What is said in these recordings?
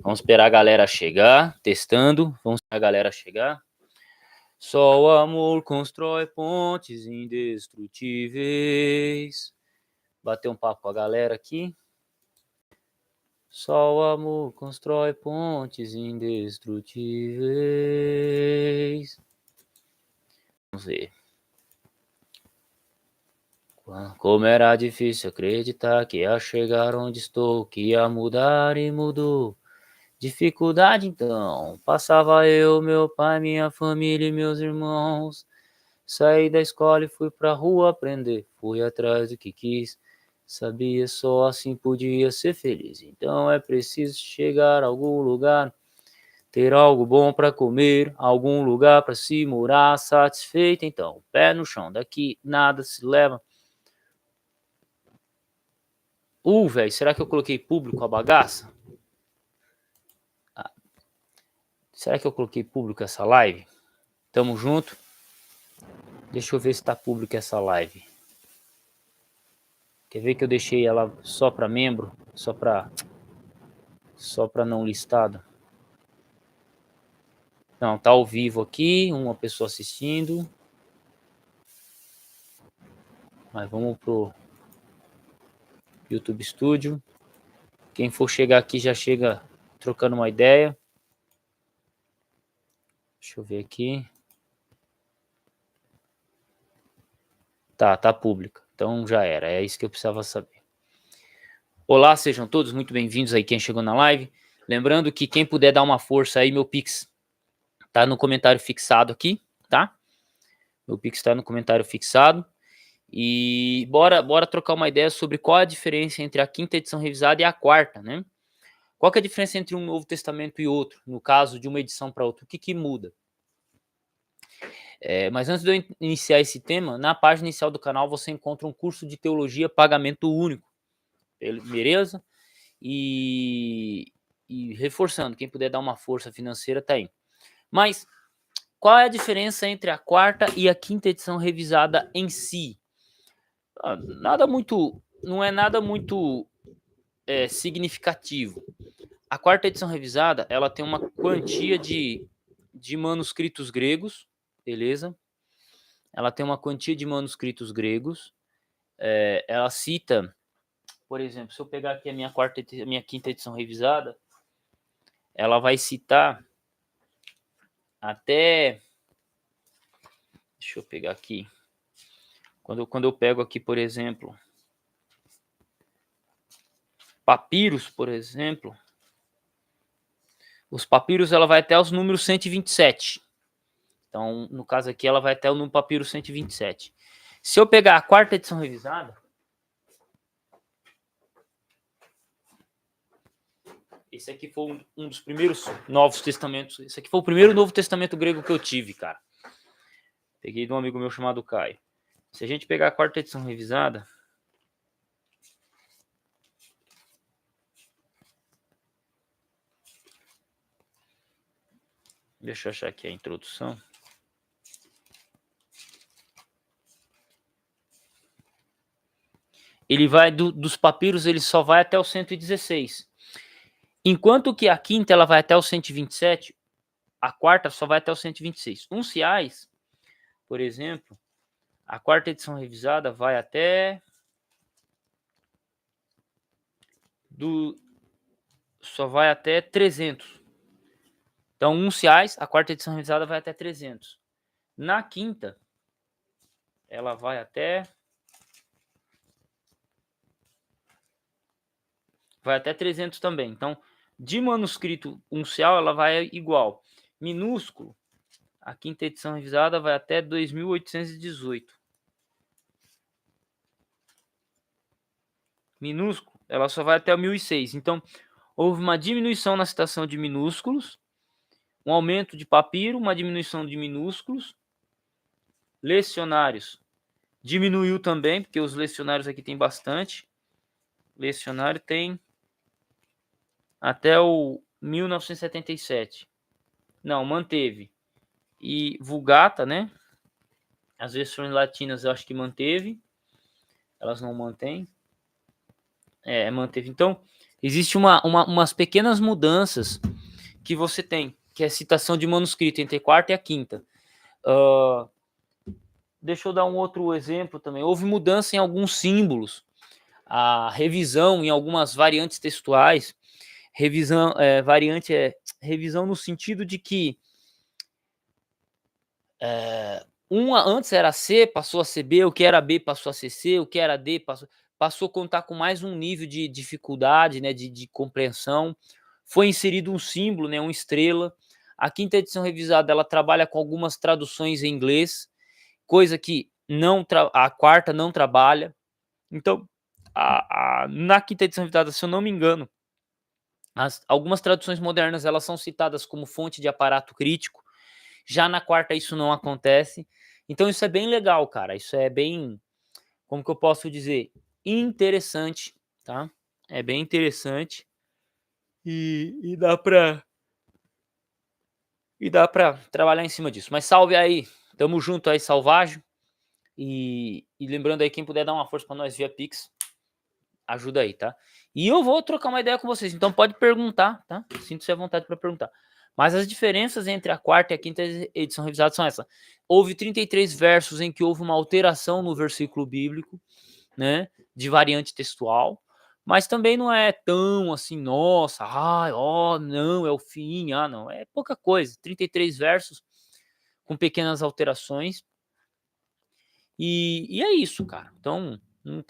Vamos esperar a galera chegar, testando. Vamos esperar a galera chegar. Só o amor constrói pontes indestrutíveis. Bater um papo com a galera aqui. Só o amor constrói pontes indestrutíveis. Vamos ver. Como era difícil acreditar que ia chegar onde estou, que ia mudar e mudou. Dificuldade então, passava eu, meu pai, minha família e meus irmãos. Saí da escola e fui pra rua aprender, fui atrás do que quis. Sabia só assim podia ser feliz. Então é preciso chegar a algum lugar, ter algo bom pra comer, algum lugar pra se morar, satisfeito. Então, pé no chão, daqui nada se leva. Velho, será que eu coloquei público a bagaça? Será que eu coloquei público essa live? Tamo junto. Deixa eu ver se tá público essa live. Quer ver que eu deixei ela só para membro? Só para não listado? Não, tá ao vivo aqui, uma pessoa assistindo. Mas vamos pro YouTube Studio. Quem for chegar aqui já chega trocando uma ideia. Deixa eu ver aqui. Tá pública. Então já era, é isso que eu precisava saber. Olá, sejam todos muito bem-vindos aí quem chegou na live. Lembrando que quem puder dar uma força aí, meu Pix tá no comentário fixado aqui, tá? Meu Pix tá no comentário fixado. E bora trocar uma ideia sobre qual é a diferença entre a quinta edição revisada e a quarta, né? Qual que é a diferença entre um Novo Testamento e outro, no caso de uma edição para outra? O que muda? Mas antes de eu iniciar esse tema, na página inicial do canal você encontra um curso de teologia pagamento único, beleza? E reforçando, quem puder dar uma força financeira tá aí. Mas qual é a diferença entre a quarta e a quinta edição revisada em si? Não é nada muito significativo. A quarta edição revisada, ela tem uma quantia de manuscritos gregos, beleza? Ela tem uma quantia de manuscritos gregos. Ela cita, por exemplo, se eu pegar aqui a minha quinta edição revisada, ela vai citar até... Deixa eu pegar aqui. Quando eu pego aqui, por exemplo, papiros, por exemplo, os papiros ela vai até os números 127. Então, no caso aqui, ela vai até o papiro 127. Se eu pegar a quarta edição revisada, esse aqui foi um dos primeiros Novos Testamentos. Esse aqui foi o primeiro Novo Testamento grego que eu tive, cara. Peguei de um amigo meu chamado Caio. Se a gente pegar a quarta edição revisada, deixa eu achar aqui a introdução. Ele vai dos papiros, ele só vai até o 116. Enquanto que a quinta ela vai até o 127, a quarta só vai até o 126. Unciais, por exemplo, a quarta edição revisada vai até só vai até 300. Então, unciais, a quarta edição revisada vai até 300. Na quinta, ela vai até 300 também. Então, de manuscrito uncial, ela vai igual. Minúsculo, a quinta edição revisada vai até 2818. Minúsculo, ela só vai até o 1006. Então, houve uma diminuição na citação de minúsculos, um aumento de papiro, uma diminuição de minúsculos. Lecionários diminuiu também, porque os lecionários aqui tem bastante. Lecionário tem até o 1977. Não, manteve. E Vulgata, né? As versões latinas eu acho que manteve. Elas não mantêm. Manteve. Então, existe umas pequenas mudanças que você tem, que é a citação de manuscrito entre a quarta e a quinta. Deixa eu dar um outro exemplo também. Houve mudança em alguns símbolos, a revisão em algumas variantes textuais. Revisão, variante revisão no sentido de que antes era C, passou a ser B, o que era B passou a ser C, o que era D passou a contar com mais um nível de dificuldade, né, de compreensão. Foi inserido um símbolo, né, uma estrela. A quinta edição revisada, ela trabalha com algumas traduções em inglês, coisa que a quarta não trabalha. Então, na quinta edição revisada, se eu não me engano, algumas traduções modernas elas são citadas como fonte de aparato crítico. Já na quarta isso não acontece. Então isso é bem legal, cara. Isso é bem, como que eu posso dizer, interessante, tá? É bem interessante e dá pra trabalhar em cima disso. Mas salve aí, tamo junto aí, Salvagem. E lembrando aí, quem puder dar uma força pra nós via Pix, ajuda aí, tá? E eu vou trocar uma ideia com vocês, então pode perguntar, tá? Sinto-se à vontade para perguntar. Mas as diferenças entre a quarta e a quinta edição revisada são essas. Houve 33 versos em que houve uma alteração no versículo bíblico, né? De variante textual. Mas também não é tão assim, nossa, não, é o fim, não. É pouca coisa. 33 versos com pequenas alterações. E é isso, cara. Então, não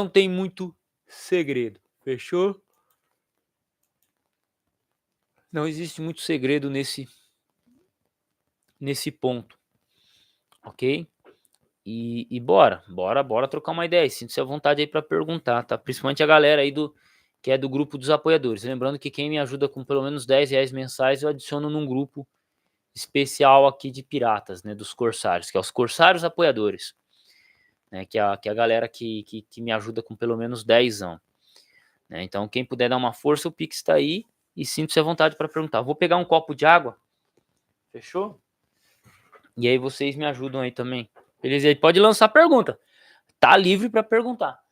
tem muito segredo, fechou? Não existe muito segredo nesse ponto, ok? E bora trocar uma ideia. Sinta-se à vontade aí para perguntar, tá? Principalmente a galera aí que é do grupo dos apoiadores. Lembrando que quem me ajuda com pelo menos R$10 mensais, eu adiciono num grupo especial aqui de piratas, né? Dos corsários, que é os corsários apoiadores, né? Que é a galera que me ajuda com pelo menos 10 anos. Né? Então, quem puder dar uma força, o Pix está aí. E sinta-se à vontade para perguntar. Vou pegar um copo de água. Fechou? E aí vocês me ajudam aí também. Beleza? Aí pode lançar pergunta. Tá livre para perguntar.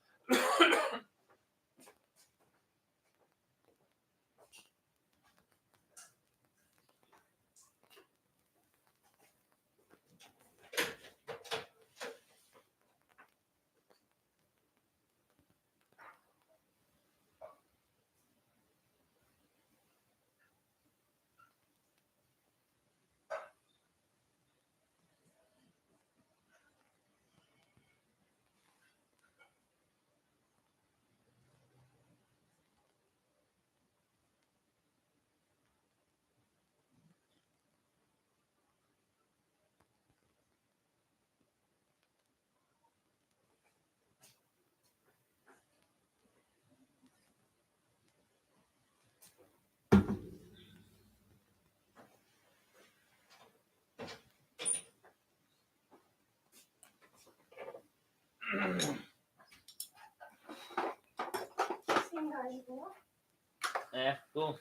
Tô.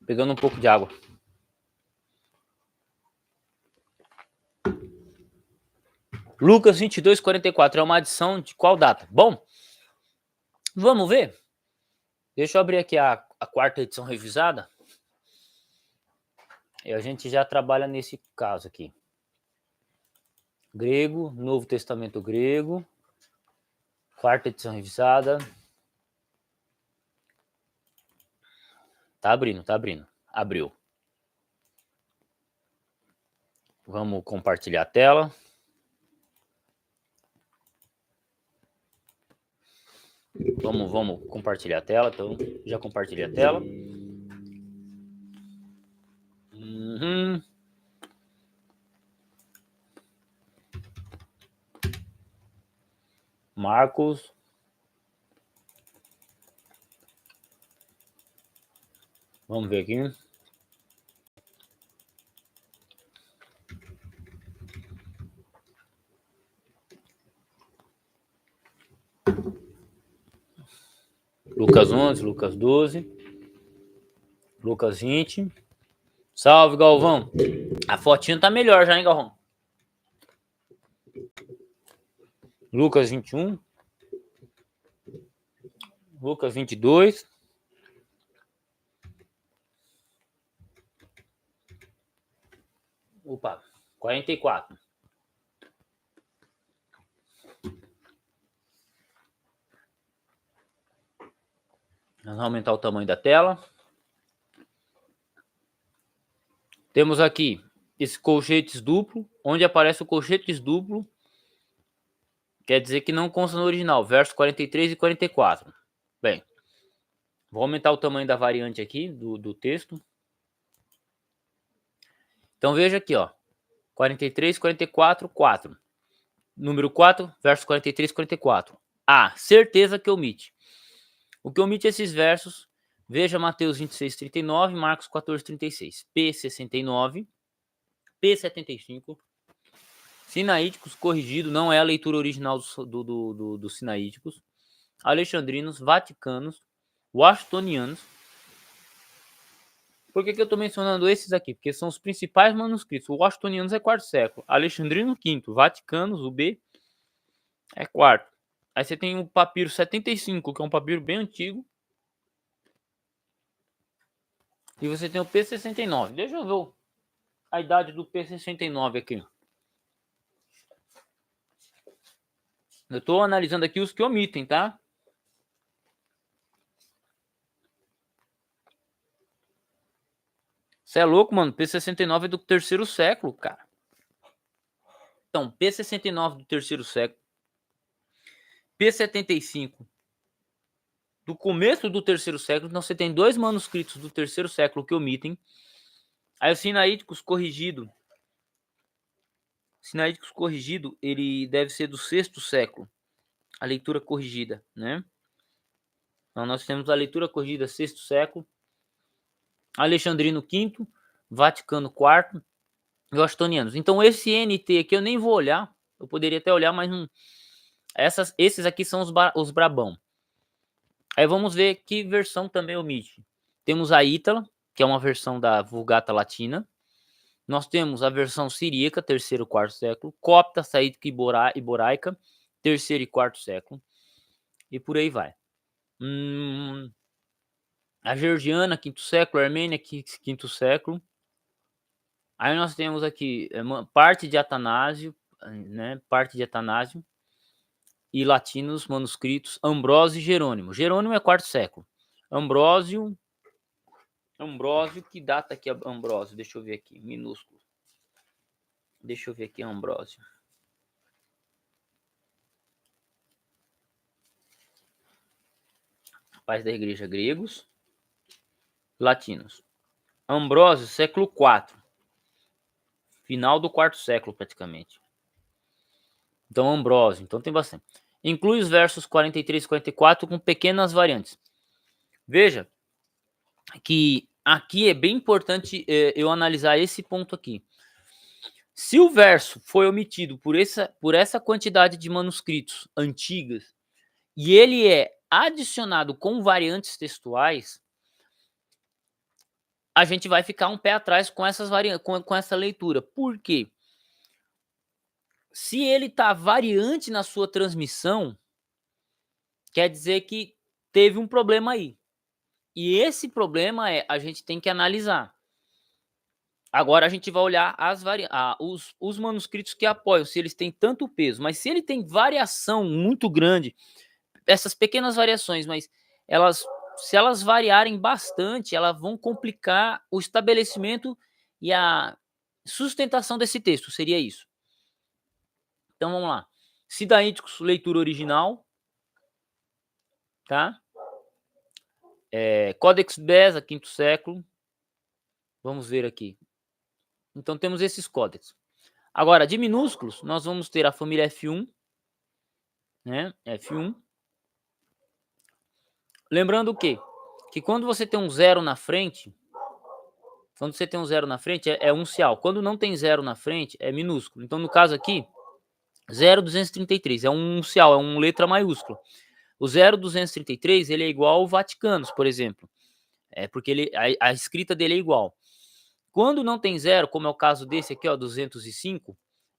Pegando um pouco de água. Lucas 22:44 é uma adição de qual data? Bom, vamos ver. Deixa eu abrir aqui a quarta edição revisada. E a gente já trabalha nesse caso aqui. Grego, Novo Testamento grego. Quarta edição revisada. Tá abrindo. Abriu. Vamos compartilhar a tela. Vamos compartilhar a tela. Então, já compartilhei a tela. Marcos. Vamos ver aqui. Lucas 11, Lucas 12, Lucas 20. Salve, Galvão. A fotinha tá melhor já, hein, Galvão? Lucas 21, Lucas 22, opa, 44. Vamos aumentar o tamanho da tela. Temos aqui esse colchetes duplo. Onde aparece o colchetes duplo, quer dizer que não consta no original. Versos 43 e 44. Bem, vou aumentar o tamanho da variante aqui, do texto. Então veja aqui, ó. 43, 44, 4. Número 4, versos 43 e 44. A, certeza que omite. O que omite esses versos, veja Mateus 26, 39, Marcos 14, 36. P, 69. P, 75. Sinaíticos, corrigido, não é a leitura original dos sinaíticos. Alexandrinos, vaticanos, washingtonianos. Por que eu estou mencionando esses aqui? Porque são os principais manuscritos. O washingtonianos é quarto século, alexandrino quinto, vaticanos, o B, é quarto. Aí você tem o papiro 75, que é um papiro bem antigo. E você tem o P69. Deixa eu ver a idade do P69 aqui. Eu estou analisando aqui os que omitem, tá? Você é louco, mano. P69 é do terceiro século, cara. Então, P69 do terceiro século. P75 do começo do terceiro século. Então, você tem dois manuscritos do terceiro século que omitem. Aí o Sinaíticos corrigido. Sinaíticos corrigido, ele deve ser do sexto século. A leitura corrigida, né? Então, nós temos a leitura corrigida sexto século. Alexandrino quinto, Vaticano quarto e washingtonianos. Então, esse NT aqui eu nem vou olhar. Eu poderia até olhar, mas não. Esses aqui são os brabão. Aí vamos ver que versão também omite. Temos a Ítala, que é uma versão da Vulgata Latina. Nós temos a versão siríaca, terceiro e quarto século. Copta, saídica e boraica, terceiro e quarto século. E por aí vai. A georgiana, quinto século. A armênia, quinto século. Aí nós temos aqui parte de Atanásio, né? Parte de Atanásio. E latinos, manuscritos, Ambrósio e Jerônimo. Jerônimo é quarto século. Ambrósio, que data aqui é Ambrósio? Deixa eu ver aqui, minúsculo. Deixa eu ver aqui, Ambrósio. Pais da igreja gregos, latinos. Ambrósio, século IV. Final do quarto século, praticamente. Então, Ambrósio. Então, tem bastante. Inclui os versos 43 e 44 com pequenas variantes. Veja que aqui é bem importante eu analisar esse ponto aqui. Se o verso foi omitido por essa quantidade de manuscritos antigas e ele é adicionado com variantes textuais, a gente vai ficar um pé atrás com essas com essa leitura. Por quê? Se ele está variante na sua transmissão, quer dizer que teve um problema aí. E esse problema a gente tem que analisar. Agora a gente vai olhar os manuscritos que apoiam, se eles têm tanto peso. Mas se ele tem variação muito grande, essas pequenas variações, mas se elas variarem bastante, elas vão complicar o estabelecimento e a sustentação desse texto, seria isso. Então vamos lá. Sidaíticos, leitura original, tá? Codex Beza, quinto século. Vamos ver aqui. Então temos esses códex. Agora, de minúsculos, nós vamos ter a família F1, né? F1. Lembrando o quê? Que quando você tem um zero na frente, é uncial. Quando não tem zero na frente, é minúsculo. Então, no caso aqui, 0,233 é um uncial, é uma letra maiúscula. O 0,233 ele é igual ao Vaticanos, por exemplo. Porque a escrita dele é igual. Quando não tem zero, como é o caso desse aqui, ó, 205,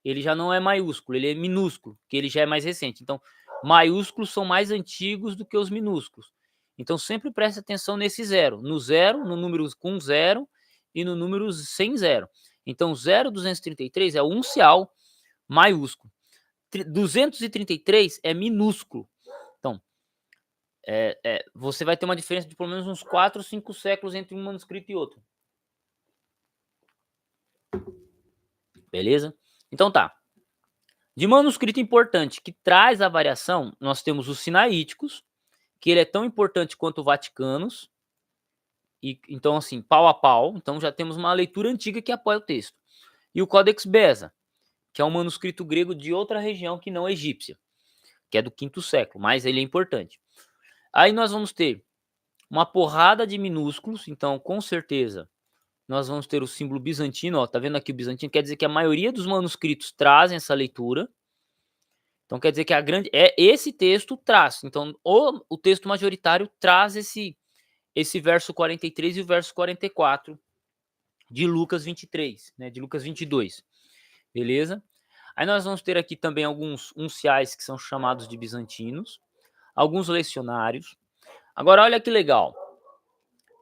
ele já não é maiúsculo, ele é minúsculo, que ele já é mais recente. Então, maiúsculos são mais antigos do que os minúsculos. Então, sempre preste atenção nesse zero. No zero, no número com zero e no número sem zero. Então, 0,233 é o uncial maiúsculo. 233 é minúsculo. Então, você vai ter uma diferença de pelo menos uns 4 ou 5 séculos entre um manuscrito e outro. Beleza? Então tá. De manuscrito importante que traz a variação, nós temos os sinaíticos, que ele é tão importante quanto o Vaticanos. E, então, assim, pau a pau. Então já temos uma leitura antiga que apoia o texto. E o Codex Beza, que é um manuscrito grego de outra região que não egípcia, que é do 5º século, mas ele é importante. Aí nós vamos ter uma porrada de minúsculos, então com certeza nós vamos ter o símbolo bizantino, ó, tá vendo aqui o bizantino? Quer dizer que a maioria dos manuscritos trazem essa leitura. Então quer dizer que esse texto traz. Então o texto majoritário traz esse verso 43 e o verso 44 de Lucas 23, né, de Lucas 22. Beleza? Aí nós vamos ter aqui também alguns unciais que são chamados de bizantinos, alguns lecionários. Agora olha que legal.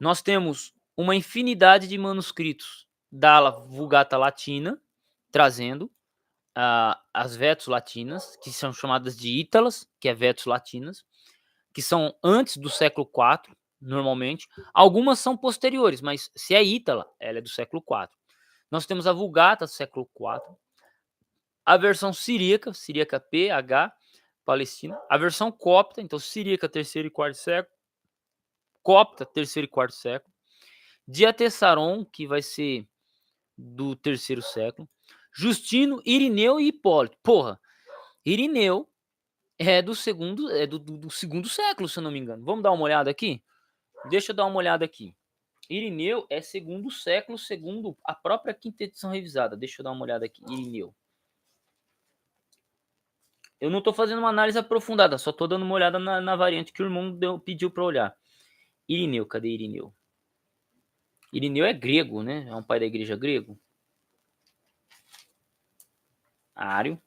Nós temos uma infinidade de manuscritos da Vulgata Latina, trazendo as vetus latinas, que são chamadas de ítalas, que é vetus latinas, que são antes do século IV, normalmente. Algumas são posteriores, mas se é ítala, ela é do século IV. Nós temos a Vulgata do século IV, a versão siríaca, siríaca PH, Palestina, a versão copta, então siríaca, 3º e 4º século, copta, 3º e 4º século, Diatessaron, que vai ser do 3º século, Justino, Irineu e Hipólito. Porra, Irineu é do segundo século, se eu não me engano. Vamos dar uma olhada aqui? Deixa eu dar uma olhada aqui. Irineu é 2º século, segundo a própria quinta edição revisada. Deixa eu dar uma olhada aqui. Irineu. Eu não estou fazendo uma análise aprofundada, só estou dando uma olhada na variante que o irmão pediu para olhar. Irineu, cadê Irineu? Irineu é grego, né? É um pai da igreja grego. Ário.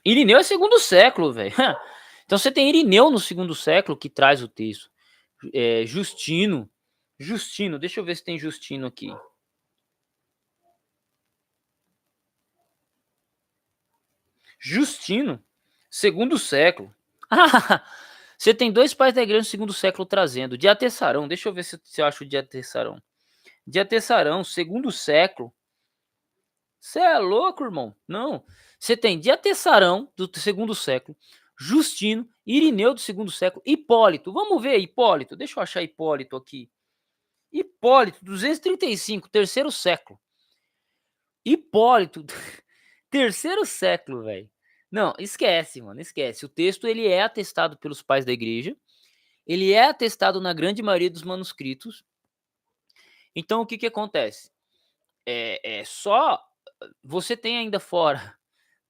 Irineu é 2º século, velho. Então você tem Irineu no 2º século que traz o texto. Justino, deixa eu ver se tem Justino aqui. Justino, 2º século. Você tem 2 pais da igreja no 2º século trazendo. Diatessarão, deixa eu ver se eu acho o Diatessarão. Diatessarão, 2º século. Você é louco, irmão? Não. Você tem Diatessarão, do 2º século, Justino, Irineu, do 2º século, Hipólito. Vamos ver Hipólito. Deixa eu achar Hipólito aqui. Hipólito, 235, 3º século. Hipólito, 3º século, velho. Não, esquece, mano, esquece. O texto ele é atestado pelos pais da igreja. Ele é atestado na grande maioria dos manuscritos. Então, o que que acontece? Só você tem ainda fora,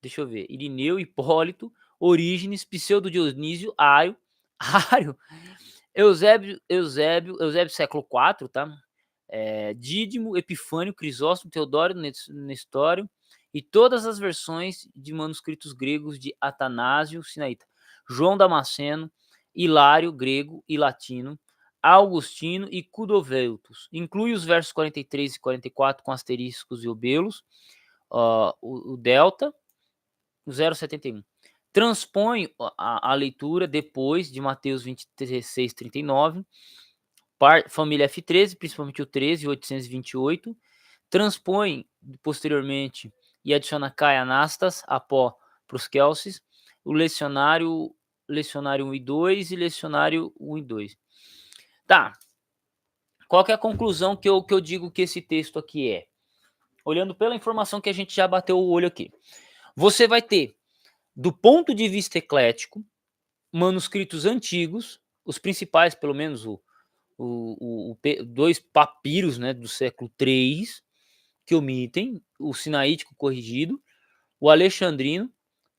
deixa eu ver, Irineu, Hipólito, Orígenes, Pseudo Dionísio, Ário, Eusébio século IV, tá? Dídimo, Epifânio, Crisóstomo, Teodório, Nestório e todas as versões de manuscritos gregos de Atanásio Sinaíta, João Damasceno, Hilário, grego e latino, Augustino e Cudoveltus. Inclui os versos 43 e 44 com asteriscos e obelos, o delta, o 0,71. Transpõe a leitura depois de Mateus 26, 39, família F13, principalmente o 13 e 828. Transpõe posteriormente e adiciona Kai Anastas, Apó para os Kelsis, o lecionário 1 e 2 e lecionário 1 e 2. Tá. Qual que é a conclusão que eu digo que esse texto aqui é? Olhando pela informação que a gente já bateu o olho aqui. Você vai ter, do ponto de vista eclético, manuscritos antigos, os principais, pelo menos dois papiros, né, do século III, que omitem o sinaítico corrigido, o alexandrino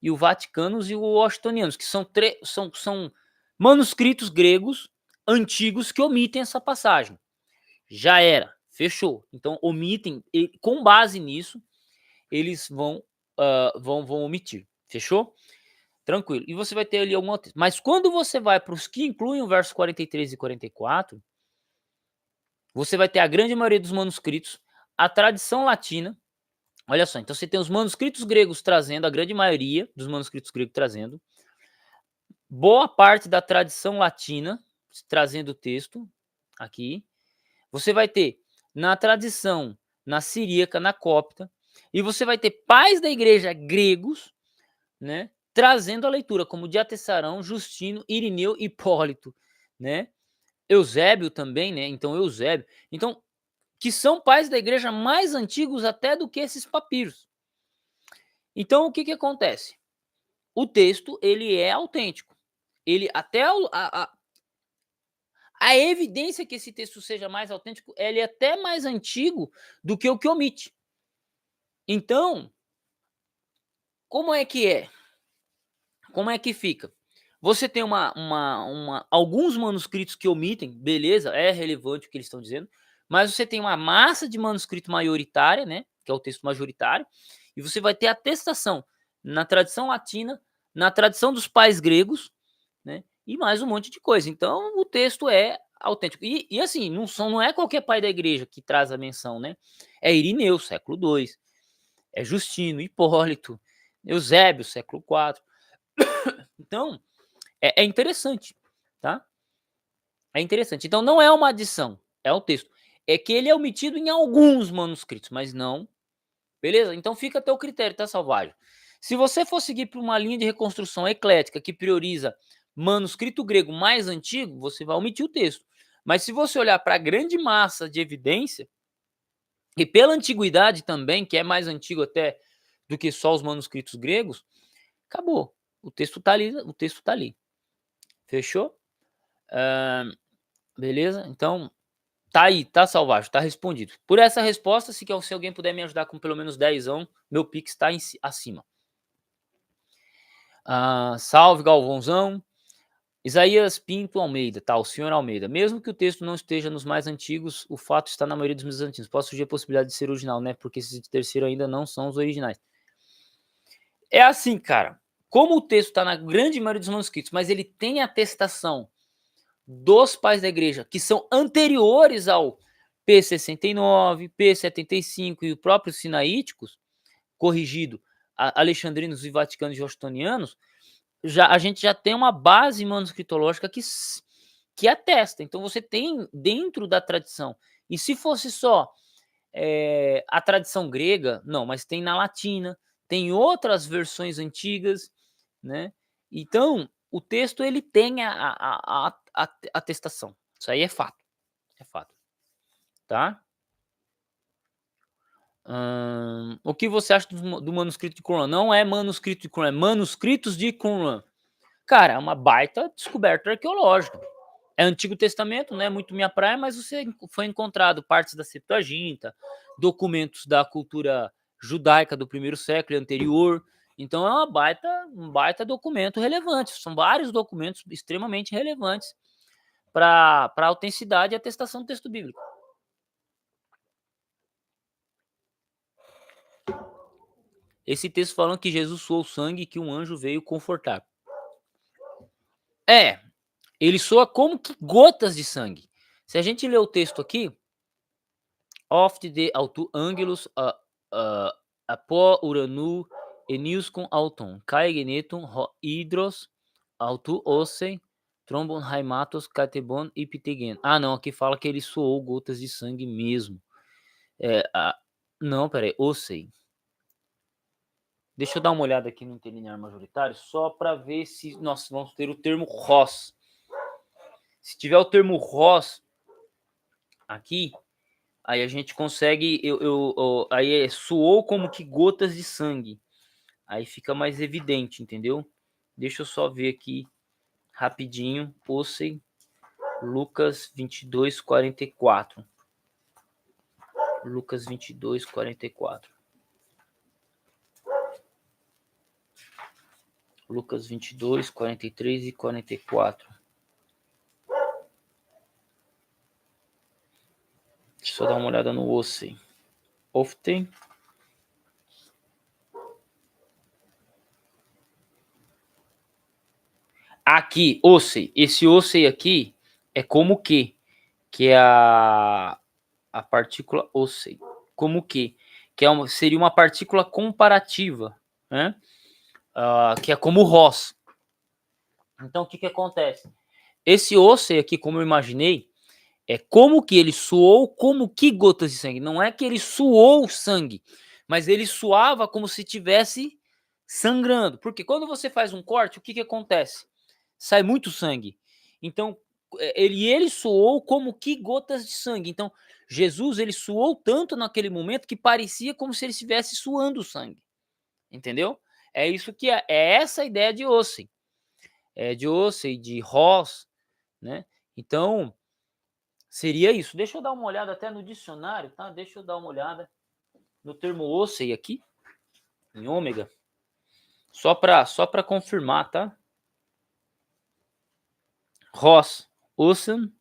e o vaticanos e o washingtonianos, que são manuscritos gregos antigos que omitem essa passagem. Já era, Fechou. Então, omitem, e com base nisso, eles vão omitir. Fechou? Tranquilo. E você vai ter ali alguma. Mas quando você vai para os que incluem o verso 43 e 44, você vai ter a grande maioria dos manuscritos, a tradição latina. Olha só, então você tem os manuscritos gregos trazendo, a grande maioria dos manuscritos gregos trazendo, boa parte da tradição latina trazendo o texto aqui. Você vai ter na tradição, na siríaca, na cópita, e você vai ter pais da igreja gregos, né, trazendo a leitura, como Diatessarão, Justino, Irineu e Hipólito, né? Eusébio também, né? Então, Eusébio. Então, que são pais da igreja mais antigos até do que esses papiros. Então, o que acontece? O texto, ele é autêntico. Ele, até a evidência que esse texto seja mais autêntico, ele é até mais antigo do que o que omite. Então, como é que é? Como é que fica? Você tem alguns manuscritos que omitem, beleza, é relevante o que eles estão dizendo, mas você tem uma massa de manuscrito maioritária, né, que é o texto majoritário, e você vai ter atestação na tradição latina, na tradição dos pais gregos, né, e mais um monte de coisa. Então, o texto é autêntico. E assim, não é qualquer pai da igreja que traz a menção, né? É Irineu, século II, é Justino, Hipólito, Eusébio, século IV. Então, é interessante, tá? É interessante. Então, não é uma adição, é o texto. É que ele é omitido em alguns manuscritos, mas não. Beleza? Então, fica a teu critério, tá, Salvagem? Se você for seguir por uma linha de reconstrução eclética que prioriza manuscrito grego mais antigo, você vai omitir o texto. Mas se você olhar para a grande massa de evidência, e pela antiguidade também, que é mais antigo até do que só os manuscritos gregos, acabou. O texto tá ali, o texto tá ali. Fechou? Beleza? Então, tá aí, tá, Salvagem, tá respondido. Por essa resposta, se alguém puder me ajudar com pelo menos 10, meu Pix tá acima. Salve, Galvãozão. Isaías Pinto Almeida, tá, o senhor Almeida. Mesmo que o texto não esteja nos mais antigos, o fato está na maioria dos mais antigos. Pode surgir a possibilidade de ser original, né? Porque esses de terceiro ainda não são os originais. É assim, cara. Como o texto está na grande maioria dos manuscritos, mas ele tem atestação dos pais da igreja, que são anteriores ao P69, P75 e o próprio Sinaíticos, corrigido, alexandrinos e vaticanos e justinianos, a gente já tem uma base manuscritológica que atesta. Então você tem dentro da tradição. E se fosse só a tradição grega, não, mas tem na latina, tem outras versões antigas, né? Então, o texto ele tem a atestação. Isso aí é fato. É fato. Tá? O que você acha do manuscrito de Qumran? Não é manuscrito de Qumran, é manuscritos de Qumran. Cara, é uma baita descoberta arqueológica. É Antigo Testamento, não é muito minha praia, mas você foi encontrado partes da Septuaginta, documentos da cultura judaica do primeiro século e anterior. Então é um baita documento relevante. São vários documentos extremamente relevantes para a autenticidade e atestação do texto bíblico. Esse texto falando que Jesus suou sangue e que um anjo veio confortar. Ele soa como que gotas de sangue. Se a gente ler o texto aqui, oft de autu angelus apo uranu eniuscum auton, cae genetum hydros autu ossei trombon haimatos catebon iptegen. Não, aqui fala que ele soou gotas de sangue mesmo. Não, peraí, ossei. Deixa eu dar uma olhada aqui no interlinear majoritário, só para ver se nós vamos ter o termo ros. Se tiver o termo ros aqui, aí a gente consegue, aí suou como que gotas de sangue. Aí fica mais evidente, entendeu? Deixa eu só ver aqui rapidinho. Possei Lucas 22, 44. Lucas 22, 44. Lucas 22, 43 e 44. Deixa eu dar uma olhada no osso. Often. Aqui, osso. Esse osso aqui é como que é a partícula osso. Como que é seria uma partícula comparativa, né? Que é como o Ross. Então, o que acontece? Esse osso aqui, como eu imaginei, é como que ele suou, como que gotas de sangue. Não é que ele suou sangue, mas ele suava como se tivesse sangrando. Porque quando você faz um corte, o que acontece? Sai muito sangue. Então, ele suou como que gotas de sangue. Então, Jesus, ele suou tanto naquele momento que parecia como se ele estivesse suando sangue. Entendeu? É isso que é essa a ideia de Ossem. É de Ossem, de Ross, né? Então, seria isso. Deixa eu dar uma olhada até no dicionário, tá? Deixa eu dar uma olhada no termo Ossem aqui, em ômega. Só para confirmar, tá? Ross, Ossem,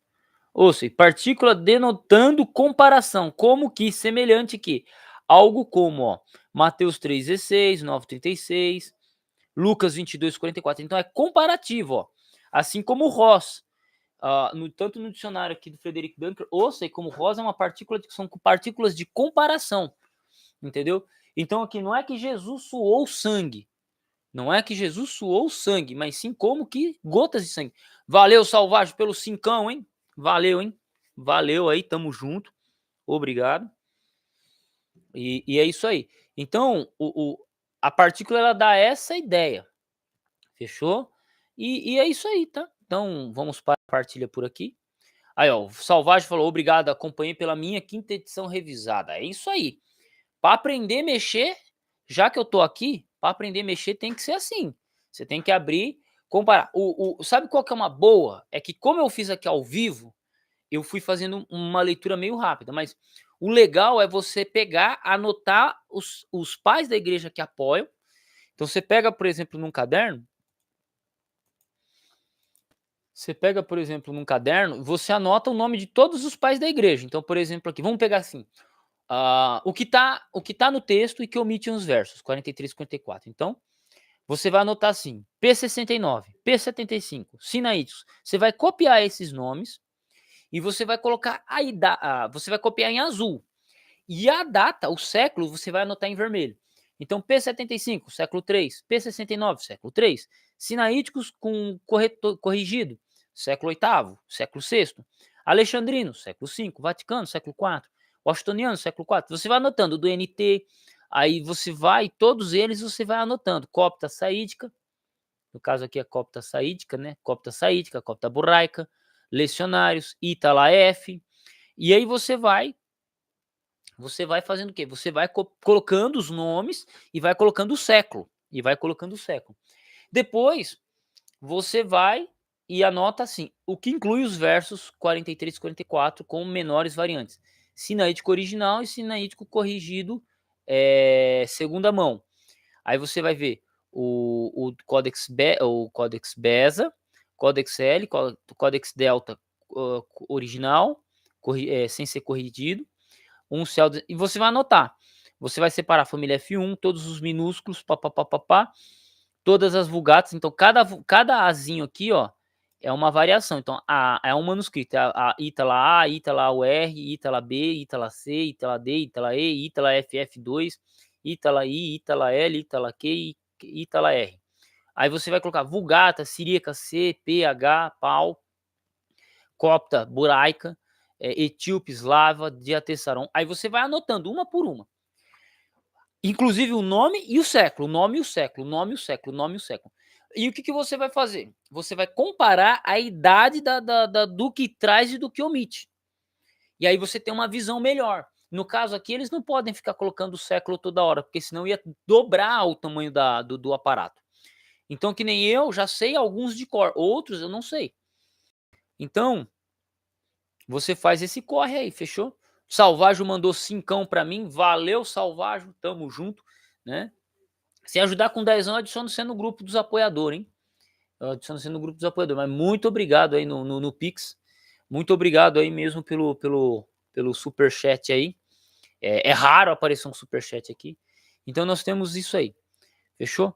Ossem, partícula denotando comparação, como que, semelhante que, algo como, ó, Mateus 3,16, 9,36, Lucas 22,44. Então é comparativo, ó. Assim como o Ross, tanto no dicionário aqui do Frederick Dunker, Ossem como Ross é uma partícula que são partículas de comparação, entendeu? Então aqui não é que Jesus suou sangue, não é que Jesus suou sangue, mas sim como que gotas de sangue. Valeu, Salvagem, pelo cincão, hein? Valeu, hein? Valeu aí, tamo junto. Obrigado. E é isso aí. Então, a partícula, ela dá essa ideia. Fechou? E é isso aí, tá? Então, vamos para a partilha por aqui. Aí, ó, o Salvagem falou, obrigado, acompanhei pela minha 5ª edição revisada. É isso aí. Para aprender a mexer, já que eu tô aqui, para aprender a mexer tem que ser assim. Você tem que abrir, comparar. Sabe qual que é uma boa? É que como eu fiz aqui ao vivo, eu fui fazendo uma leitura meio rápida, mas o legal é você pegar, anotar os pais da igreja que apoiam. Então você pega, por exemplo, num caderno, você anota o nome de todos os pais da igreja. Então, por exemplo, aqui, vamos pegar assim, o que tá no texto e que omite uns versos, 43 e 54. Então, você vai anotar assim, P69, P75, Sinaíticos. Você vai copiar esses nomes e você vai colocar você vai copiar em azul. E a data, o século, você vai anotar em vermelho. Então, P75, século 3, P69, século 3, Sinaíticos com corrigido, século 8º, século 6º, Alexandrino, século 5, Vaticano, século 4, Washingtoniano, século 4. Você vai anotando do NT, aí você vai, todos eles você vai anotando. Copta saídica, no caso aqui é copta saídica, né? Copta saídica, copta buraica, lecionários, Ítala F. E aí você vai fazendo o quê? Você vai colocando os nomes e vai colocando o século. Depois, você vai e anota assim, o que inclui os versos 43 e 44 com menores variantes. Sinaítico original e sinaítico corrigido segunda mão. Aí você vai ver o Codex Beza, Codex L, Codex Delta original, sem ser corrigido, e você vai anotar. Você vai separar a família F1, todos os minúsculos, papapá, todas as vulgatas. Então, cada Azinho aqui, ó, é uma variação. Então, é um manuscrito. A Ítala A, Ítala UR, Ítala B, Ítala C, Ítala D, Ítala E, Ítala FF2, Ítala I, Ítala L, Ítala Q e Ítala R. Aí você vai colocar vulgata, siríaca, C, PH, pau, copta, buraica, etíope, eslava, diatessaron. Aí você vai anotando uma por uma. Inclusive o nome e o século, o nome e o século, o nome e o século, o nome e o século. E o que você vai fazer? Você vai comparar a idade do que traz e do que omite. E aí você tem uma visão melhor. No caso aqui, eles não podem ficar colocando o século toda hora, porque senão ia dobrar o tamanho do aparato. Então, que nem eu, já sei alguns de cor, outros eu não sei. Então, você faz esse corre aí, fechou? Salvajo mandou 5 para mim, valeu Salvajo, tamo junto, né? Se ajudar com 10 anos, adiciona você no grupo dos apoiadores, hein? Eu adiciono você no grupo dos apoiadores, mas muito obrigado aí no Pix, muito obrigado aí mesmo pelo pelo superchat aí. É raro aparecer um superchat aqui. Então nós temos isso aí. Fechou?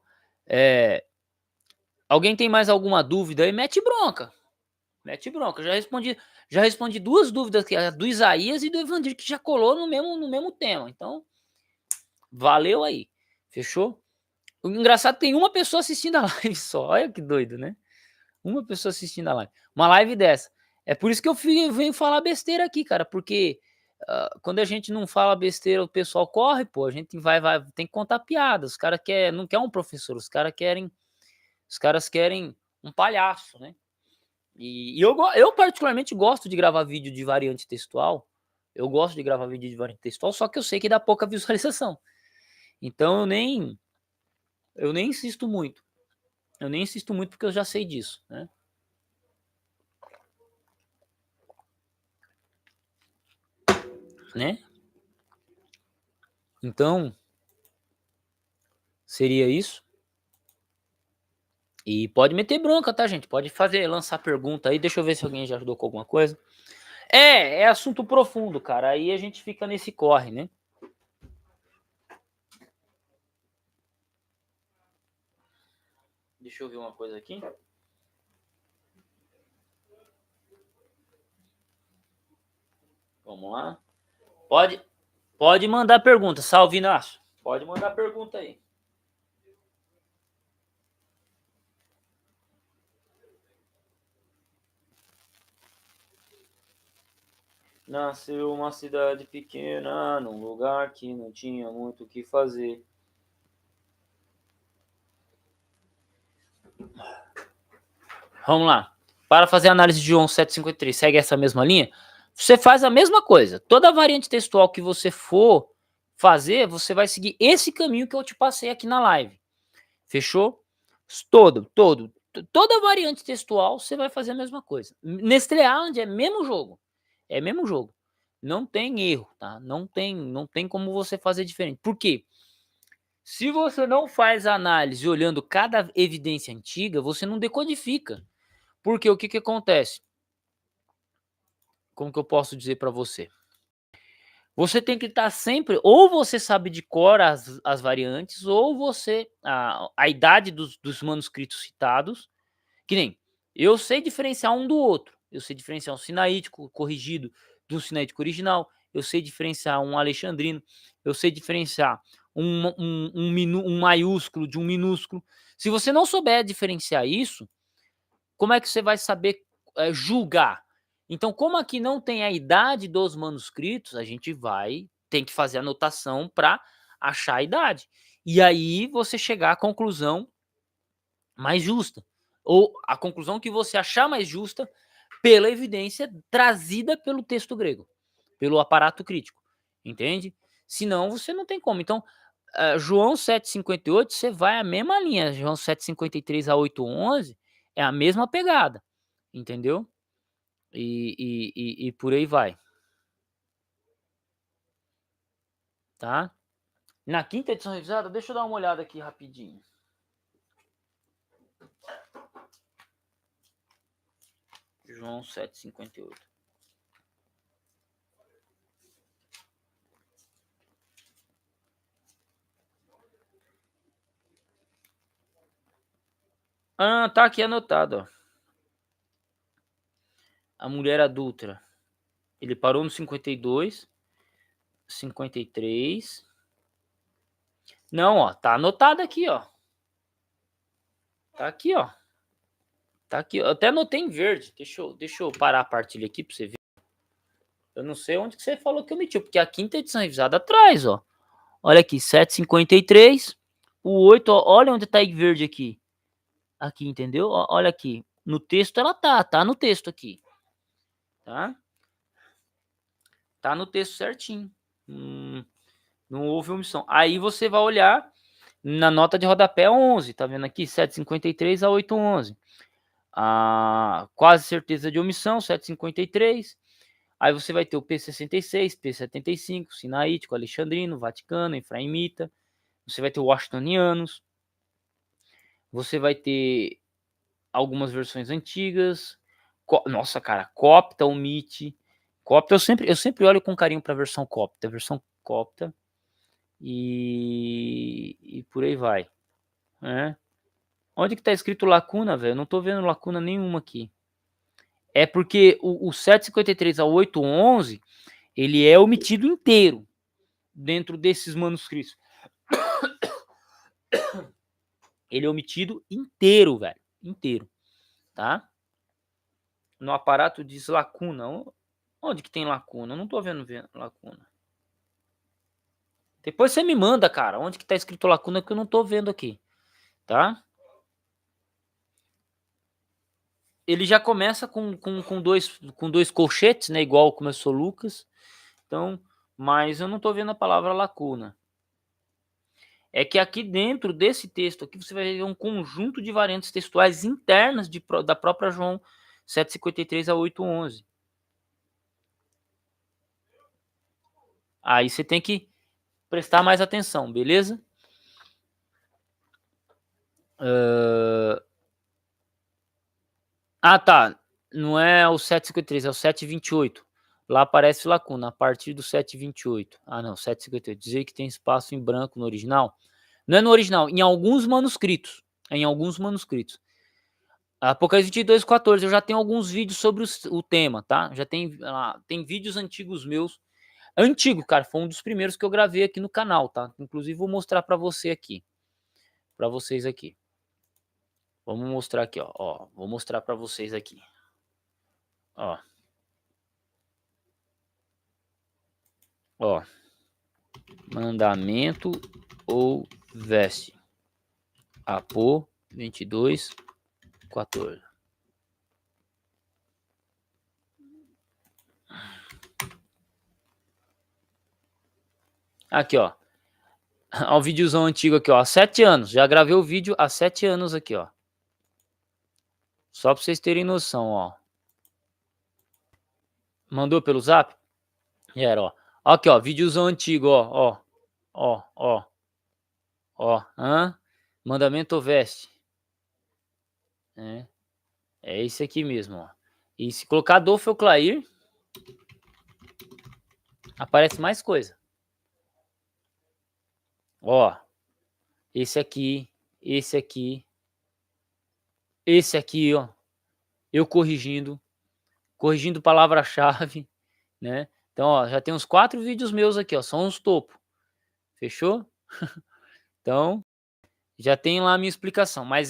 Alguém tem mais alguma dúvida aí? Mete bronca. Mete bronca. Já respondi 2 dúvidas aqui, a do Isaías e do Evandir, que já colou no mesmo tema. Então, valeu aí. Fechou? O engraçado, tem uma pessoa assistindo a live só. Olha que doido, né? Uma pessoa assistindo a live. Uma live dessa. É por isso que eu venho falar besteira aqui, cara. Porque quando a gente não fala besteira, o pessoal corre, pô. A gente vai, tem que contar piada. Os caras não querem um professor, os caras querem um palhaço, né? E eu particularmente gosto de gravar vídeo de variante textual. Eu gosto de gravar vídeo de variante textual, só que eu sei que dá pouca visualização. Então eu nem insisto muito. Eu nem insisto muito porque eu já sei disso, né? Então, seria isso. E pode meter bronca, tá, gente? Pode lançar pergunta aí. Deixa eu ver se alguém já ajudou com alguma coisa. É assunto profundo, cara. Aí a gente fica nesse corre, né? Deixa eu ver uma coisa aqui. Vamos lá. Pode mandar pergunta. Salve, Inácio. Pode mandar pergunta aí. Nasceu uma cidade pequena, num lugar que não tinha muito o que fazer. Vamos lá. Para fazer a análise de João 7,53, segue essa mesma linha? Você faz a mesma coisa. Toda variante textual que você for fazer, você vai seguir esse caminho que eu te passei aqui na live. Fechou? Toda variante textual, você vai fazer a mesma coisa. Nestlé Island é mesmo jogo. É mesmo jogo. Não tem erro, tá? Não tem como você fazer diferente. Por quê? Se você não faz análise olhando cada evidência antiga, você não decodifica. Porque o que acontece? Como que eu posso dizer para você? Você tem que estar sempre, ou você sabe de cor as variantes, ou você, a idade dos manuscritos citados, que nem, eu sei diferenciar um do outro, eu sei diferenciar um sinaítico corrigido do sinaítico original, eu sei diferenciar um alexandrino, eu sei diferenciar um maiúsculo de um minúsculo. Se você não souber diferenciar isso, como é que você vai saber julgar? Então, como aqui não tem a idade dos manuscritos, a gente tem que fazer anotação para achar a idade. E aí você chegar à conclusão mais justa. Ou a conclusão que você achar mais justa pela evidência trazida pelo texto grego, pelo aparato crítico. Entende? Senão você não tem como. Então, João 7,58, você vai a mesma linha. João 7,53 a 8,11 é a mesma pegada. Entendeu? E por aí vai. Tá? Na quinta edição revisada, deixa eu dar uma olhada aqui rapidinho. João 7,58. Tá aqui anotado, ó. A mulher adúltera. Ele parou no 52, 53. Não, ó, tá anotado aqui, ó. Tá aqui, ó. Tá aqui. Eu até anotei em verde. Deixa eu parar a partilha aqui pra você ver. Eu não sei onde que você falou que eu meti, porque a quinta edição revisada atrás, ó. Olha aqui, 7,53. O 8, ó, olha onde tá em verde aqui. Aqui, entendeu? Ó, olha aqui. No texto ela tá no texto aqui. Tá? Tá no texto certinho. Não houve omissão. Aí você vai olhar na nota de rodapé 11, tá vendo aqui? 7,53 a 8,11. Quase certeza de omissão, 7,53. Aí você vai ter o P66, P75, Sinaítico, Alexandrino, Vaticano, Efraimita. Você vai ter o Washingtonianos. Você vai ter algumas versões antigas. Nossa, cara, Copta, Omite, Copta, eu sempre olho com carinho para a versão Copta, e por aí vai, né? Onde que tá escrito lacuna, velho? Não tô vendo lacuna nenhuma aqui. É porque o 753 ao 811, ele é omitido inteiro dentro desses manuscritos. Ele é omitido inteiro, velho. Inteiro, tá? No aparato diz lacuna. Onde que tem lacuna? Eu não tô vendo lacuna. Depois você me manda, cara, onde que tá escrito lacuna, que eu não tô vendo aqui, tá? Ele já começa com dois colchetes, né? Igual começou Lucas. Então, mas eu não tô vendo a palavra lacuna. É que aqui dentro desse texto aqui você vai ver um conjunto de variantes textuais internas da própria João 753 a 811. Aí você tem que prestar mais atenção, beleza? Tá. Não é o 753, é o 728. Lá aparece lacuna, a partir do 728. Ah, não, 758. Dizer que tem espaço em branco no original. Não é no original, em alguns manuscritos. Em alguns manuscritos. Apocalipse 22, 14. Eu já tenho alguns vídeos sobre o tema, tá? Já tem vídeos antigos meus. Antigo, cara. Foi um dos primeiros que eu gravei aqui no canal, tá? Inclusive, vou mostrar pra você aqui. Pra vocês aqui. Vamos mostrar aqui, ó. Vou mostrar pra vocês aqui. Ó. Ó. Mandamento ou veste? Apô 22, 14. Aqui, ó. Ó, o videozão antigo aqui, ó. Há 7 anos. Já gravei o vídeo há 7 anos aqui, ó. Só pra vocês terem noção, ó. Mandou pelo zap? Era, ó. Aqui, ó. Videozão antigo, ó. Ó. Mandamento ou veste? É esse aqui mesmo, ó. E se colocar Adolfo Clair, aparece mais coisa. Ó. Esse aqui. Esse aqui, ó. Eu corrigindo palavra-chave, né? Então, ó, já tem uns 4 vídeos meus aqui, ó. São uns topo. Fechou? Então, já tem lá a minha explicação. Mas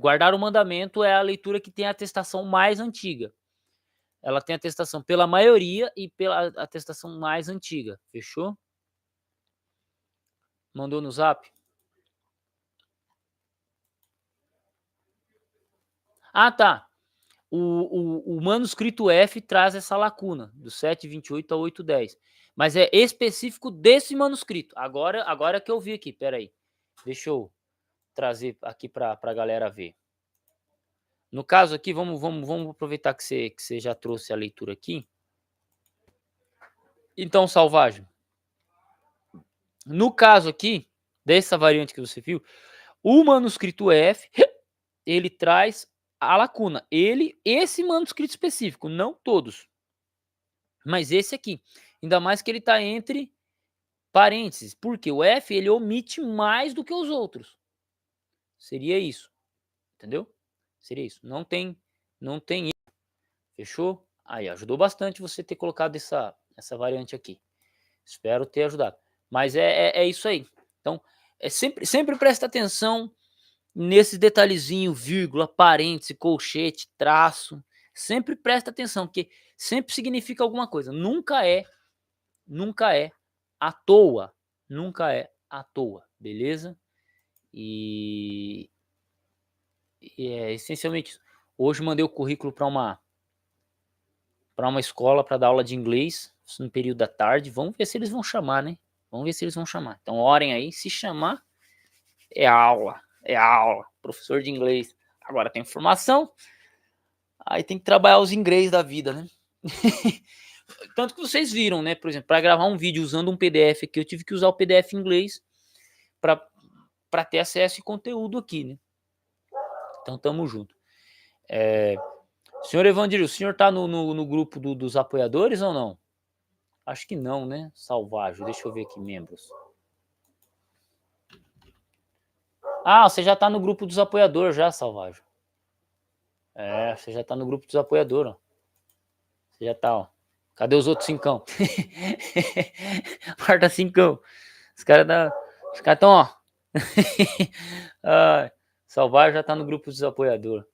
guardar o mandamento é a leitura que tem a atestação mais antiga. Ela tem atestação pela maioria e pela atestação mais antiga. Fechou? Mandou no zap? Ah, tá. O manuscrito F traz essa lacuna, do 728 a 810. Mas é específico desse manuscrito. Agora que eu vi aqui, peraí. Deixa eu trazer aqui para a galera ver. No caso aqui, vamos aproveitar que você já trouxe a leitura aqui. Então, Salvagem, no caso aqui, dessa variante que você viu, o manuscrito F, ele traz a lacuna. Esse manuscrito específico, não todos. Mas esse aqui, ainda mais que ele está entre parênteses, porque o F ele omite mais do que os outros. Seria isso, entendeu? Seria isso. Não tem erro. Fechou? Aí, ajudou bastante você ter colocado essa variante aqui. Espero ter ajudado. Mas é isso aí. Então, sempre presta atenção nesses detalhezinhos, vírgula, parêntese, colchete, traço. Sempre presta atenção, porque sempre significa alguma coisa. Nunca é à toa. Nunca é à toa, beleza? E é essencialmente isso. Hoje mandei o currículo para uma escola para dar aula de inglês no período da tarde. Vamos ver se eles vão chamar, né? Vamos ver se eles vão chamar. Então, orem aí. Se chamar, é aula. É aula. Professor de inglês. Agora tem formação. Aí tem que trabalhar os inglês da vida, né? Tanto que vocês viram, né? Por exemplo, para gravar um vídeo usando um PDF aqui, eu tive que usar o PDF em inglês para ter acesso e conteúdo aqui, né? Então, tamo junto. Senhor Evandir, o senhor tá no grupo dos apoiadores ou não? Acho que não, né? Salvagem, deixa eu ver aqui, membros. Ah, você já tá no grupo dos apoiadores já, Salvagem. É, você já tá no grupo dos apoiadores, ó. Você já tá, ó. Cadê os outros cincão? Quarta cincão. Os caras tão, ó. Ah, Salvagem já tá no grupo dos apoiadores.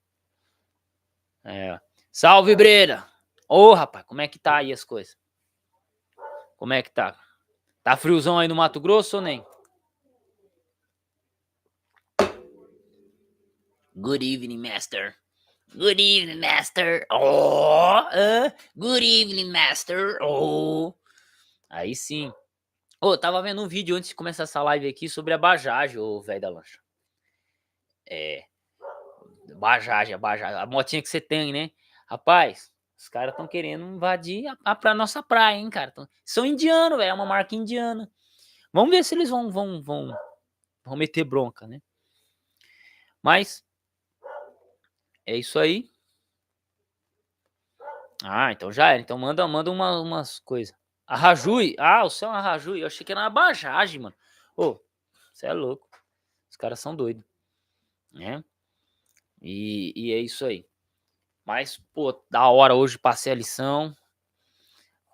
É. Salve, Breda! Ô, rapaz, como é que tá aí as coisas? Como é que tá? Tá friozão aí no Mato Grosso ou nem? Good evening, master. Good evening, master. Oh, good evening, master. Oh. Aí sim. Ô, tava vendo um vídeo antes de começar essa live aqui sobre a Bajaj, ô velho da lancha. É, Bajaj, a motinha que você tem, né? Rapaz, os caras estão querendo invadir pra nossa praia, hein, cara? São indianos, velho, é uma marca indiana. Vamos ver se eles vão meter bronca, né? Mas é isso aí. Ah, então já era. Então manda umas coisas. A Rajui. Ah, o céu é uma Rajui. Eu achei que era uma Bajaj, mano. Ô, você é louco. Os caras são doidos, né? E é isso aí. Mas, pô, da hora hoje passei a lição.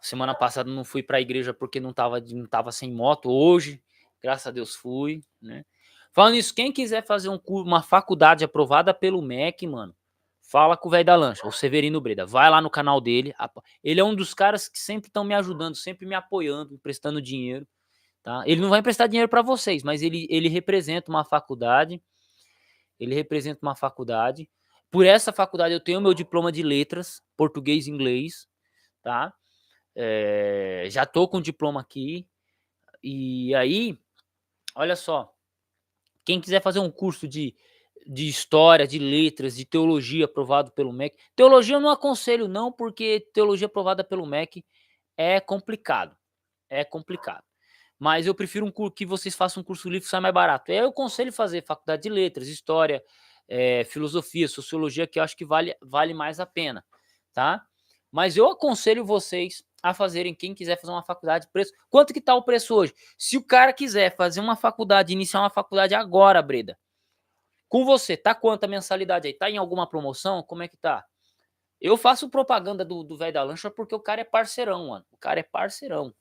Semana passada não fui pra igreja porque não tava sem moto. Hoje, graças a Deus, fui, né? Falando isso, quem quiser fazer uma faculdade aprovada pelo MEC, mano, fala com o velho da lancha, o Severino Breda. Vai lá no canal dele. Ele é um dos caras que sempre estão me ajudando, sempre me apoiando, emprestando dinheiro, tá? Ele não vai emprestar dinheiro para vocês, mas ele representa uma faculdade. Ele representa uma faculdade. Por essa faculdade eu tenho meu diploma de letras, português e inglês, tá? Já tô com o diploma aqui. E aí, olha só, quem quiser fazer um curso de história, de letras, de teologia aprovado pelo MEC. Teologia eu não aconselho não, porque teologia aprovada pelo MEC é complicado. É complicado. Mas eu prefiro que vocês façam um curso livre que sai mais barato. Eu aconselho fazer faculdade de letras, história, filosofia, sociologia, que eu acho que vale mais a pena, tá? Mas eu aconselho vocês a fazerem, quem quiser fazer uma faculdade, preço. Quanto que tá o preço hoje? Se o cara quiser fazer uma faculdade, iniciar uma faculdade agora, Breda, com você, tá quanto a mensalidade aí? Tá em alguma promoção? Como é que tá? Eu faço propaganda do velho da lancha porque o cara é parceirão, mano. O cara é parceirão.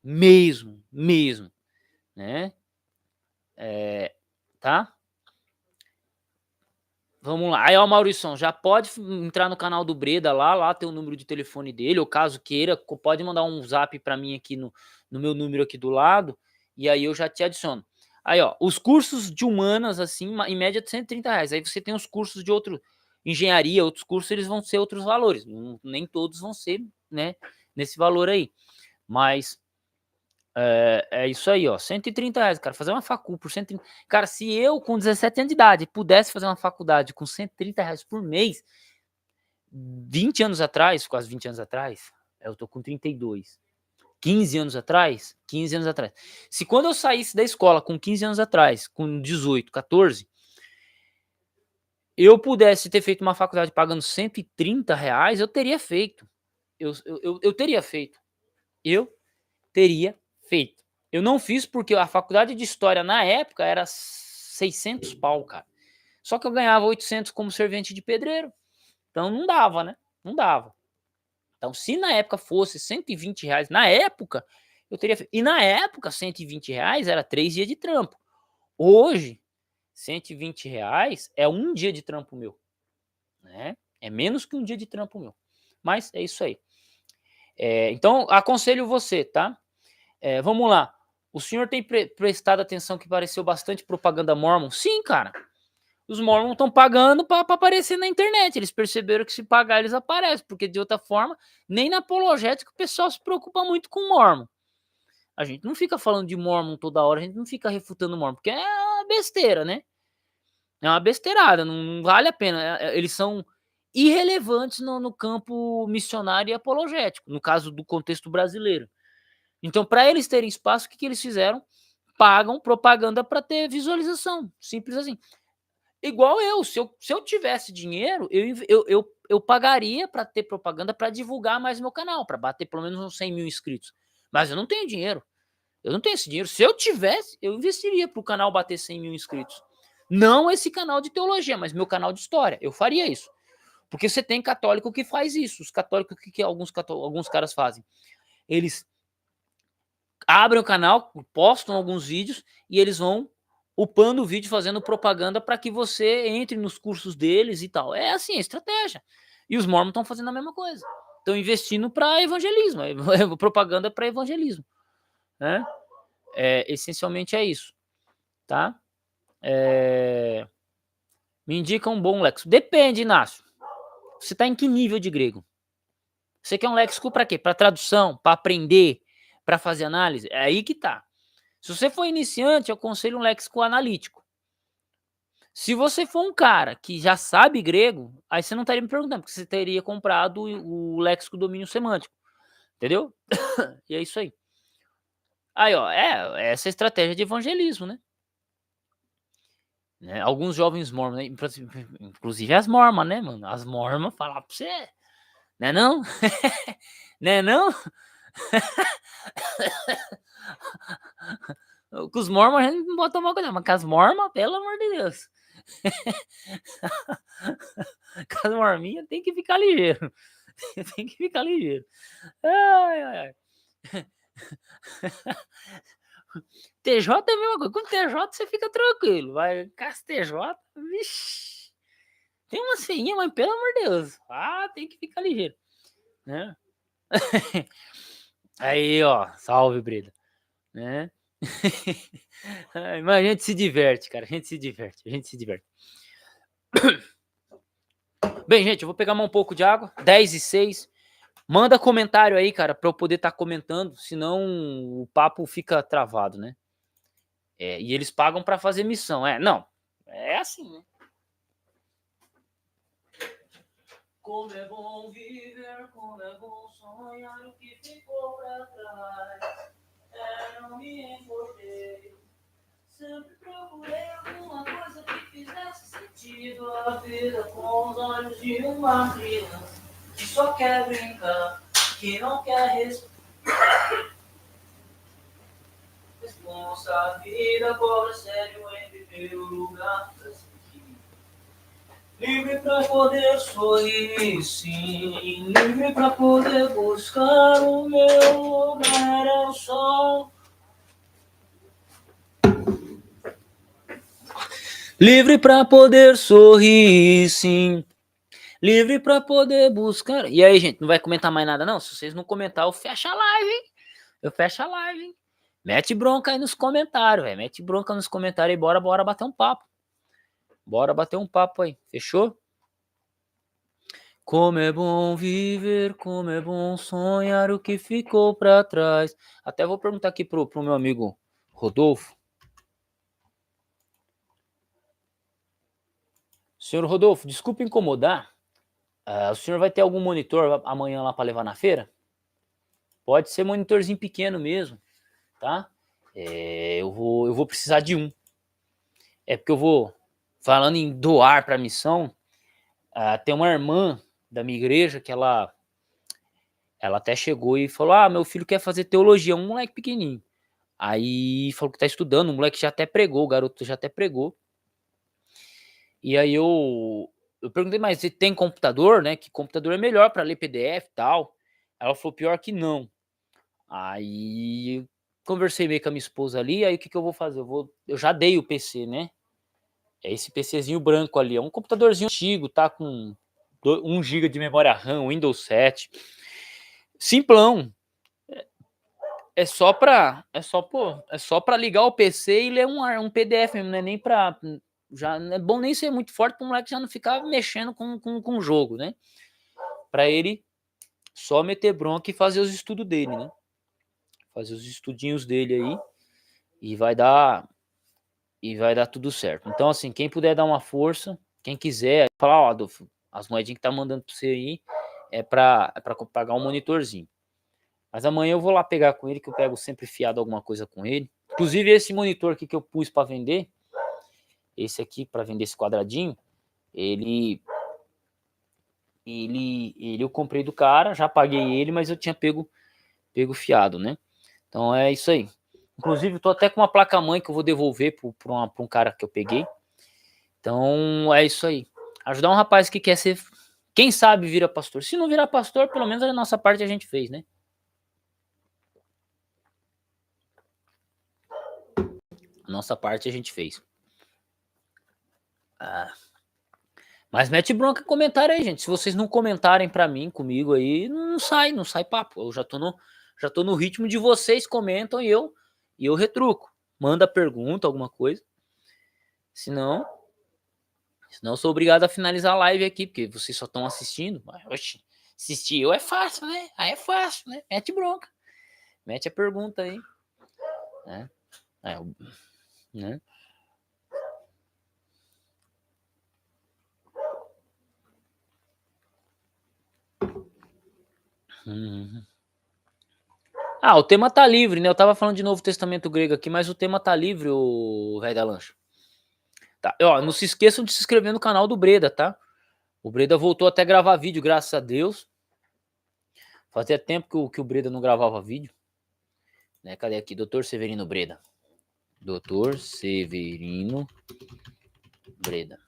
Mesmo, né? Tá? Vamos lá. Aí, ó, Maurição, já pode entrar no canal do Breda lá tem o número de telefone dele, ou caso queira, pode mandar um zap pra mim aqui no meu número aqui do lado, e aí eu já te adiciono. Aí, ó, os cursos de humanas, assim, em média de R$ 130. Aí você tem os cursos de engenharia, outros cursos, eles vão ser outros valores. Nem todos vão ser, né, nesse valor aí. Mas é isso aí, ó, R$ 130, cara, fazer uma facul por 130. Cara, se eu com 17 anos de idade pudesse fazer uma faculdade com R$ 130 por mês, 20 anos atrás, quase 20 anos atrás, eu tô com 32. 15 anos atrás, 15 anos atrás. Se quando eu saísse da escola com 15 anos atrás, com 18, 14, eu pudesse ter feito uma faculdade pagando R$ 130, eu teria feito. Eu teria feito. Eu teria feito. Eu não fiz porque a faculdade de história na época era 600 pau, cara. Só que eu ganhava 800 como servente de pedreiro. Então não dava, né? Não dava. Então se na época fosse R$ 120, na época, eu teria feito. E na época, R$ 120 era 3 dias de trampo. Hoje, R$ 120 é um dia de trampo meu. Né? É menos que um dia de trampo meu. Mas é isso aí. Então, aconselho você, tá? Vamos lá. O senhor tem prestado atenção que pareceu bastante propaganda mormon? Sim, cara. Os mormons estão pagando para aparecer na internet. Eles perceberam que se pagar, eles aparecem. Porque de outra forma, nem na apologética o pessoal se preocupa muito com mormon. A gente não fica falando de mormon toda hora, a gente não fica refutando mormon, porque é uma besteira, né? É uma besteirada, não vale a pena. Eles são irrelevantes no campo missionário e apologético, no caso do contexto brasileiro. Então, para eles terem espaço, o que eles fizeram? Pagam propaganda para ter visualização. Simples assim. Igual eu. Se eu tivesse dinheiro, eu pagaria para ter propaganda para divulgar mais meu canal, para bater pelo menos uns 100 mil inscritos. Mas eu não tenho dinheiro. Eu não tenho esse dinheiro. Se eu tivesse, eu investiria para o canal bater 100 mil inscritos. Não esse canal de teologia, mas meu canal de história. Eu faria isso. Porque você tem católico que faz isso. Os católicos, que alguns caras fazem? Eles abrem o canal, postam alguns vídeos e eles vão upando o vídeo, fazendo propaganda para que você entre nos cursos deles e tal. É assim, a estratégia. E os mormons estão fazendo a mesma coisa. Estão investindo para evangelismo, propaganda para evangelismo, né? Essencialmente é isso, tá? Me indica um bom léxico. Depende, Inácio. Você está em que nível de grego? Você quer um léxico para quê? Para tradução, para aprender, para fazer análise? É aí que tá. Se você for iniciante, eu aconselho um léxico analítico. Se você for um cara que já sabe grego, aí você não estaria me perguntando, porque você teria comprado o léxico domínio semântico. Entendeu? E é isso aí. Aí, ó, essa estratégia de evangelismo, né? Alguns jovens mormons, né? Inclusive as mormas, né, mano? As mormas falar pra você, né não? Né não? Com os mormons a gente não pode tomar cuidado, mas com as mormas, pelo amor de Deus. Com as morminhas tem que ficar ligeiro. Tem que ficar ligeiro. Ai, ai, ai. TJ é a mesma coisa. Com TJ você fica tranquilo. Vai com as TJ, vixi. Tem uma feinha, mas pelo amor de Deus. Tem que ficar ligeiro. Né? Aí, ó. Salve, Breda. Né? Mas a gente se diverte, cara. A gente se diverte. Bem, gente, eu vou pegar mais um pouco de água. 10:06. Manda comentário aí, cara, pra eu poder estar comentando. Senão o papo fica travado, né? E eles pagam pra fazer missão. Não. É assim, né? Como é bom viver, como é bom sonhar o que ficou pra trás. Não me importei. Sempre procurei alguma coisa que fizesse sentido. A vida com os olhos de uma criança que só quer brincar, que não quer responsa. A vida cobra sério em primeiro lugar. Livre pra poder sorrir, sim. Livre pra poder buscar o meu lugar ao sol. Livre pra poder sorrir, sim. Livre pra poder buscar. E aí, gente, não vai comentar mais nada, não? Se vocês não comentar, eu fecho a live, hein? Hein? Mete bronca aí nos comentários, velho. Mete bronca nos comentários aí. Bora bater um papo. Bora bater um papo aí. Fechou? Como é bom viver, como é bom sonhar o que ficou pra trás. Até vou perguntar aqui pro meu amigo Rodolfo. Senhor Rodolfo, desculpa incomodar. O senhor vai ter algum monitor amanhã lá para levar na feira? Pode ser monitorzinho pequeno mesmo, tá? Eu vou precisar de um. Porque eu vou, falando em doar para missão, tem uma irmã da minha igreja que ela até chegou e falou: meu filho quer fazer teologia, um moleque pequenininho. Aí falou que tá estudando, o moleque já até pregou, o garoto já até pregou. E aí eu perguntei, mas você tem computador, né? Que computador é melhor para ler PDF e tal? Ela falou, pior que não. Aí conversei meio com a minha esposa ali, aí o que eu vou fazer? Eu já dei o PC, né? É esse PCzinho branco ali, é um computadorzinho antigo, tá com 1 GB de memória RAM, Windows 7. Simplão. É só pra ligar o PC e ler um PDF mesmo, não é nem pra... Já não é bom nem ser muito forte para o moleque já não ficar mexendo com o jogo, né? Para ele só meter bronca e fazer os estudos dele, né? Fazer os estudinhos dele aí e vai dar tudo certo. Então, assim, quem puder dar uma força, quem quiser, falar, ó, Adolfo, as moedinhas que tá mandando pra você aí é pra pagar um monitorzinho. Mas amanhã eu vou lá pegar com ele, que eu pego sempre fiado alguma coisa com ele. Inclusive esse monitor aqui que eu pus para vender, esse aqui para vender esse quadradinho, ele eu comprei do cara, já paguei ele, mas eu tinha pego fiado, né? Então é isso aí. Inclusive, eu tô até com uma placa-mãe que eu vou devolver pra um cara que eu peguei. Então é isso aí. Ajudar um rapaz que quer ser, quem sabe vira pastor. Se não virar pastor, pelo menos a nossa parte a gente fez, né? A nossa parte a gente fez. Ah. Mas mete bronca em comentário aí, gente. Se vocês não comentarem pra mim, comigo aí, não sai papo. Eu já tô no ritmo de vocês comentam e eu retruco. Manda pergunta, alguma coisa. Senão eu sou obrigado a finalizar a live aqui, porque vocês só estão assistindo. Mas, oxe, assistir eu é fácil, né? Aí é fácil, né? Mete bronca. Mete a pergunta aí. Né? Né? Uhum. Ah, o tema tá livre, né? Eu tava falando de Novo Testamento grego aqui, mas o tema tá livre, o velho da lancha. Tá, ó, não se esqueçam de se inscrever no canal do Breda, tá? O Breda voltou até a gravar vídeo, graças a Deus. Fazia tempo que o Breda não gravava vídeo. Né? Cadê aqui? Dr. Severino Breda. Dr. Severino Breda.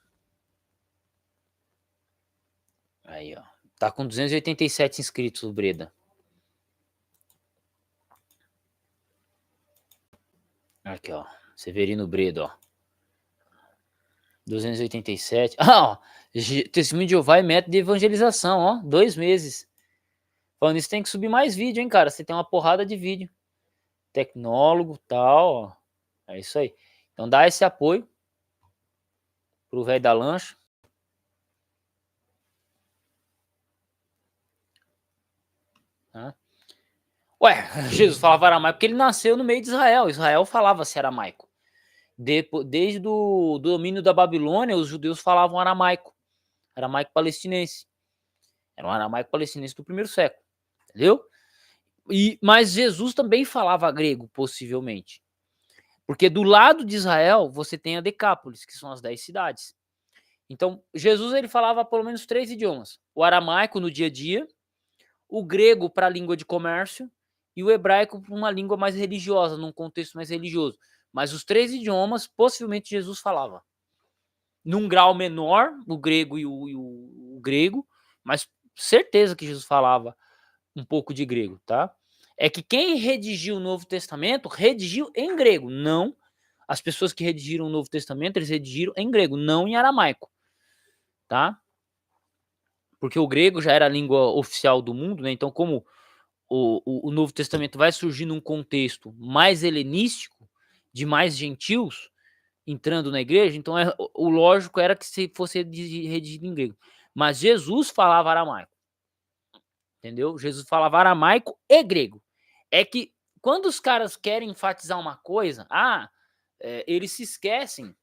Aí, ó. Tá com 287 inscritos o Breda. Aqui, ó. Severino Breda, ó. 287. Ah, ó. Testemunho de Jeová e método de evangelização, ó. 2 meses. Falando isso, tem que subir mais vídeo, hein, cara? Você tem uma porrada de vídeo. Tecnólogo, tal, ó. É isso aí. Então dá esse apoio pro velho da lancha. Né? Ué, Jesus falava aramaico porque ele nasceu no meio de Israel. Israel falava-se aramaico. Desde o domínio da Babilônia, os judeus falavam aramaico. Aramaico palestinense. Era um aramaico palestinense do primeiro século. Entendeu? Mas Jesus também falava grego, possivelmente. Porque do lado de Israel, você tem a Decápolis, que são as 10 cidades. Então, Jesus ele falava pelo menos 3 idiomas. O aramaico no dia a dia, o grego para a língua de comércio e o hebraico para uma língua mais religiosa, num contexto mais religioso. Mas os 3 idiomas, possivelmente Jesus falava. Num grau menor, o grego e o grego, mas certeza que Jesus falava um pouco de grego, tá? É que quem redigiu o Novo Testamento, redigiu em grego, não as pessoas que redigiram o Novo Testamento, eles redigiram em grego, não em aramaico, tá? Porque o grego já era a língua oficial do mundo, né? Então, como o Novo Testamento vai surgir num contexto mais helenístico, de mais gentios entrando na igreja, então o lógico era que se fosse redigido em grego. Mas Jesus falava aramaico, entendeu? Jesus falava aramaico e grego. É que quando os caras querem enfatizar uma coisa, eles se esquecem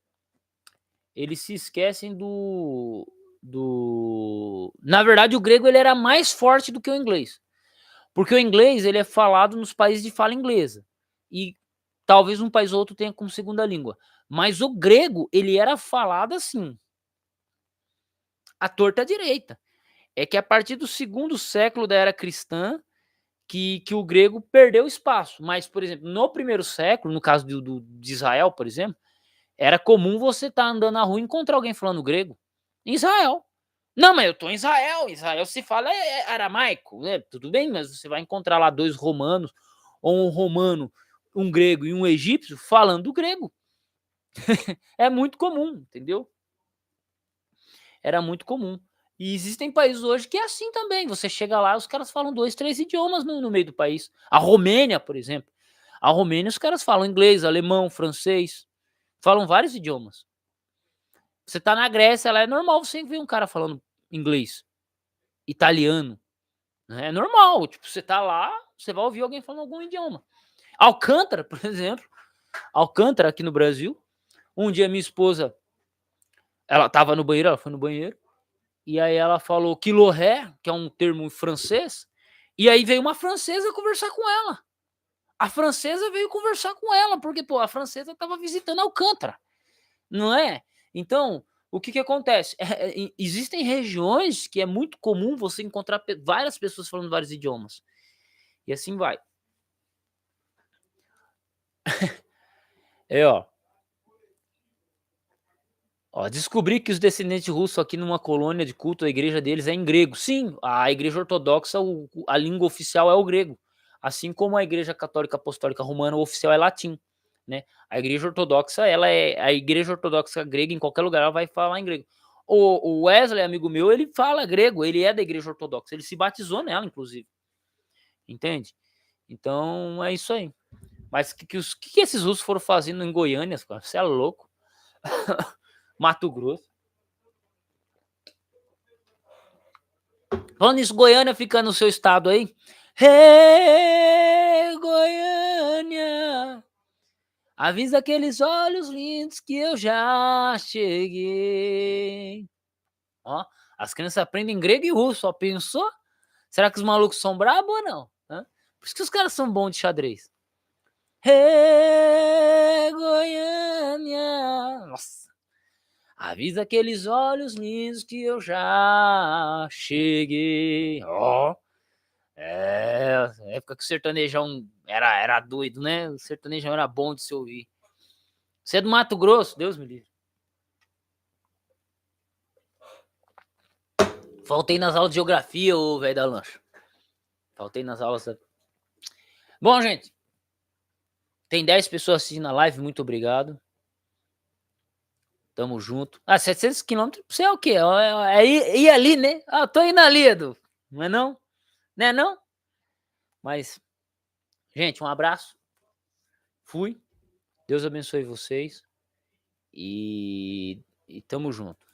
na verdade, o grego ele era mais forte do que o inglês. Porque o inglês ele é falado nos países de fala inglesa. E talvez um país ou outro tenha como segunda língua. Mas o grego, ele era falado assim, à torta à direita. É que a partir do segundo século da era cristã, que o grego perdeu espaço. Mas, por exemplo, no primeiro século, no caso de Israel, por exemplo, era comum você estar andando na rua e encontrar alguém falando grego. Em Israel. Não, mas eu tô em Israel. Israel se fala aramaico, né? Tudo bem, mas você vai encontrar lá 2 romanos, ou um romano, um grego e um egípcio falando grego. É muito comum, entendeu? Era muito comum. E existem países hoje que é assim também. Você chega lá, os caras falam 2, 3 idiomas no meio do país. A Romênia, por exemplo. A Romênia, os caras falam inglês, alemão, francês. Falam vários idiomas. Você tá na Grécia, lá é normal você ver um cara falando inglês, italiano. Né? É normal. Tipo, você tá lá, você vai ouvir alguém falando algum idioma. Alcântara, por exemplo. Alcântara, aqui no Brasil. Um dia minha esposa, ela tava no banheiro, ela foi no banheiro. E aí ela falou quiloré, que é um termo em francês. E aí veio uma francesa conversar com ela. A francesa veio conversar com ela, porque, pô, a francesa tava visitando Alcântara. Não é? Então, o que acontece? Existem regiões que é muito comum você encontrar várias pessoas falando vários idiomas. E assim vai. É, ó, descobri que os descendentes russos aqui numa colônia de culto, a igreja deles é em grego. Sim, a igreja ortodoxa, a língua oficial é o grego. Assim como a igreja católica apostólica romana, o oficial é latim, né? A igreja ortodoxa, ela é a igreja ortodoxa grega, em qualquer lugar ela vai falar em grego. O Wesley, amigo meu, ele fala grego, ele é da igreja ortodoxa, ele se batizou nela, inclusive. Entende? Então, é isso aí. Mas que esses russos foram fazendo em Goiânia, cara? Você é louco? Mato Grosso. Falando nisso, Goiânia fica no seu estado aí. Hey, Goiânia, avisa aqueles olhos lindos que eu já cheguei. Ó, as crianças aprendem grego e russo, ó, pensou? Será que os malucos são brabos ou não? Hã? Por isso que os caras são bons de xadrez. Hey, Goiânia. Nossa. Avisa aqueles olhos lindos que eu já cheguei. Ó. É, época que o sertanejão era doido, né? O sertanejão era bom de se ouvir. Você é do Mato Grosso? Deus me livre. Faltei nas aulas de geografia, ô velho da lancha. Faltei nas aulas. Bom, gente. Tem 10 pessoas assistindo a live, muito obrigado. Tamo junto. 700 quilômetros, você é o quê? É ir ali, né? Tô indo ali, Edu. Não é não? Não é não? Mas, gente, um abraço. Fui. Deus abençoe vocês. E tamo junto.